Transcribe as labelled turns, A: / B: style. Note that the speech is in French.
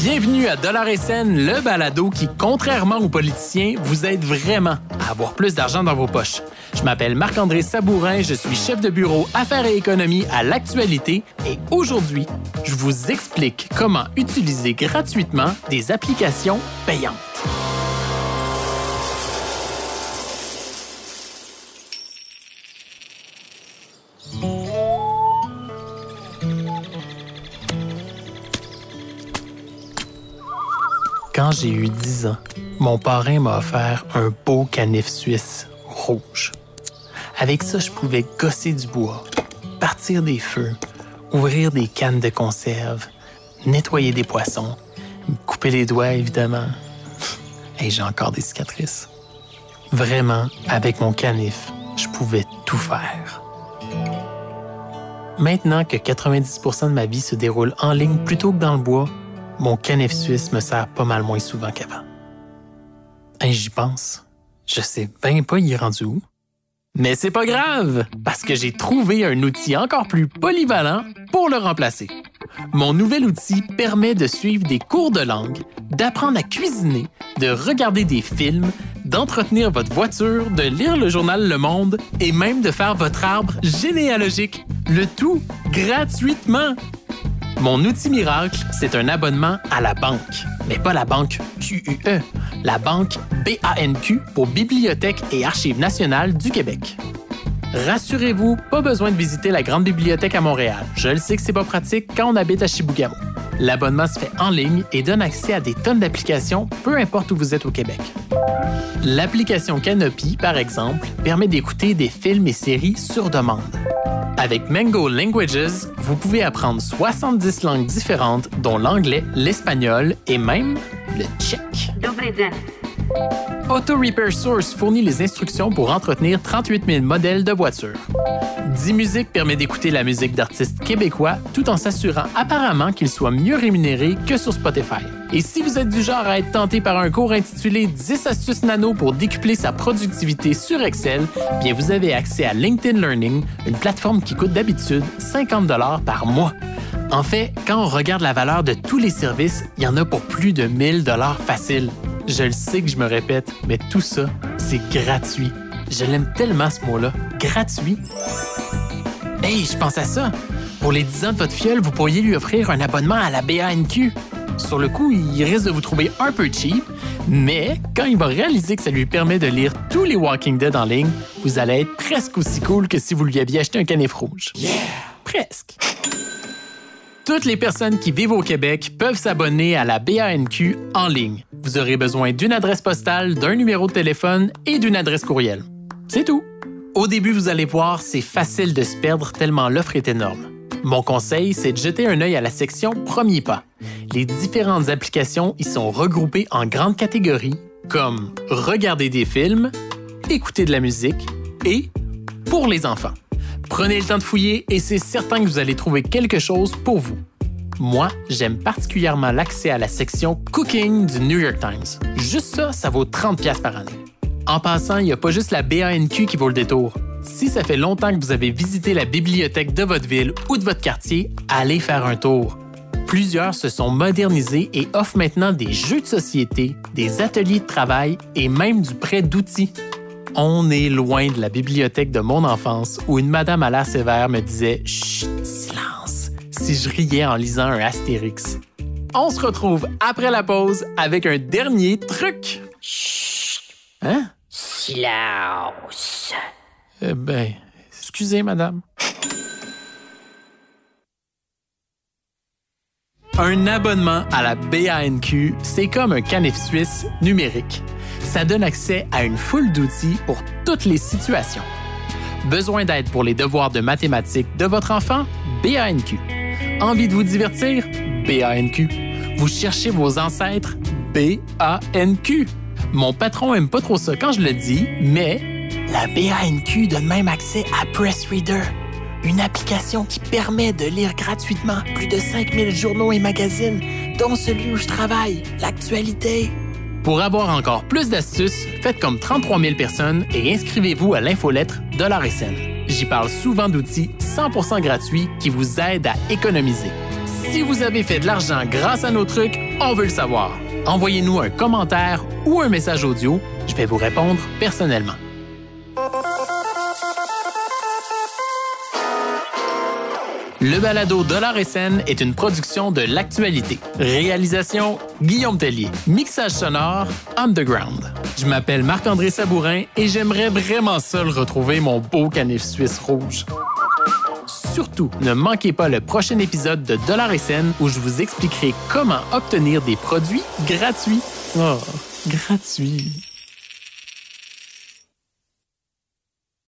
A: Bienvenue à Dollar & Cents, le balado qui, contrairement aux politiciens, vous aide vraiment à avoir plus d'argent dans vos poches. Je m'appelle Marc-André Sabourin, je suis chef de bureau Affaires et économie à l'Actualité et aujourd'hui, je vous explique comment utiliser gratuitement des applications payantes. Quand j'ai eu 10 ans, mon parrain m'a offert un beau canif suisse rouge. Avec ça, je pouvais gosser du bois, partir des feux, ouvrir des cannes de conserve, nettoyer des poissons, me couper les doigts, évidemment. Et j'ai encore des cicatrices. Vraiment, avec mon canif, je pouvais tout faire. Maintenant que 90% de ma vie se déroule en ligne plutôt que dans le bois, mon canif suisse me sert pas mal moins souvent qu'avant. Et j'y pense. Je sais bien pas il est rendu où. Mais c'est pas grave, parce que j'ai trouvé un outil encore plus polyvalent pour le remplacer. Mon nouvel outil permet de suivre des cours de langue, d'apprendre à cuisiner, de regarder des films, d'entretenir votre voiture, de lire le journal Le Monde et même de faire votre arbre généalogique. Le tout gratuitement. Mon outil miracle, c'est un abonnement à la banque. Mais pas la banque QUE, la banque BANQ pour Bibliothèque et Archives nationales du Québec. Rassurez-vous, pas besoin de visiter la grande bibliothèque à Montréal. Je le sais que c'est pas pratique quand on habite à Chibougamau. L'abonnement se fait en ligne et donne accès à des tonnes d'applications, peu importe où vous êtes au Québec. L'application Canopy, par exemple, permet d'écouter des films et séries sur demande. Avec Mango Languages, vous pouvez apprendre 70 langues différentes, dont l'anglais, l'espagnol et même le tchèque. Auto Repair Source fournit les instructions pour entretenir 38 000 modèles de voitures. Dimusique permet d'écouter la musique d'artistes québécois tout en s'assurant apparemment qu'ils soient mieux rémunérés que sur Spotify. Et si vous êtes du genre à être tenté par un cours intitulé 10 astuces nano pour décupler sa productivité sur Excel, bien vous avez accès à LinkedIn Learning, une plateforme qui coûte d'habitude 50 $ par mois. En fait, quand on regarde la valeur de tous les services, il y en a pour plus de 1 000 $ facile. Je le sais que je me répète, mais tout ça, c'est gratuit. Je l'aime tellement ce mot-là, gratuit. Hey, je pense à ça. Pour les 10 ans de votre filleul, vous pourriez lui offrir un abonnement à la BANQ. Sur le coup, il risque de vous trouver un peu cheap, mais quand il va réaliser que ça lui permet de lire tous les Walking Dead en ligne, vous allez être presque aussi cool que si vous lui aviez acheté un canif rouge. Yeah! Presque. Toutes les personnes qui vivent au Québec peuvent s'abonner à la BANQ en ligne. Vous aurez besoin d'une adresse postale, d'un numéro de téléphone et d'une adresse courriel. C'est tout. Au début, vous allez voir, c'est facile de se perdre tellement l'offre est énorme. Mon conseil, c'est de jeter un œil à la section « Premier pas ». Les différentes applications y sont regroupées en grandes catégories comme « Regarder des films »,« Écouter de la musique » et « Pour les enfants ». Prenez le temps de fouiller et c'est certain que vous allez trouver quelque chose pour vous. Moi, j'aime particulièrement l'accès à la section « Cooking » du New York Times. Juste ça, ça vaut 30 $ par année. En passant, il n'y a pas juste la BANQ qui vaut le détour. Si ça fait longtemps que vous avez visité la bibliothèque de votre ville ou de votre quartier, allez faire un tour. Plusieurs se sont modernisés et offrent maintenant des jeux de société, des ateliers de travail et même du prêt d'outils. On est loin de la bibliothèque de mon enfance où une madame à l'air sévère me disait « Chut, silence » si je riais en lisant un Astérix. On se retrouve après la pause avec un dernier truc. Chut! Hein? Silence! Excusez, madame. Un abonnement à la BANQ, c'est comme un canif suisse numérique. Ça donne accès à une foule d'outils pour toutes les situations. Besoin d'aide pour les devoirs de mathématiques de votre enfant? BANQ. Envie de vous divertir? BANQ. Vous cherchez vos ancêtres? BANQ. Mon patron aime pas trop ça quand je le dis, mais la BANQ donne même accès à Pressreader, une application qui permet de lire gratuitement plus de 5000 journaux et magazines, dont celui où je travaille, l'actualité. Pour avoir encore plus d'astuces, faites comme 33 000 personnes et inscrivez-vous à l'infolettre Dollar & Cents. J'y parle souvent d'outils 100% gratuits qui vous aident à économiser. Si vous avez fait de l'argent grâce à nos trucs, on veut le savoir. Envoyez-nous un commentaire ou un message audio. Je vais vous répondre personnellement. Le balado Dollar et Scène est une production de l'Actualité. Réalisation, Guillaume Tellier. Mixage sonore, Underground. Je m'appelle Marc-André Sabourin et j'aimerais vraiment seul retrouver mon beau canif suisse rouge. Surtout, ne manquez pas le prochain épisode de Dollar et Scène où je vous expliquerai comment obtenir des produits gratuits. Oh, gratuits.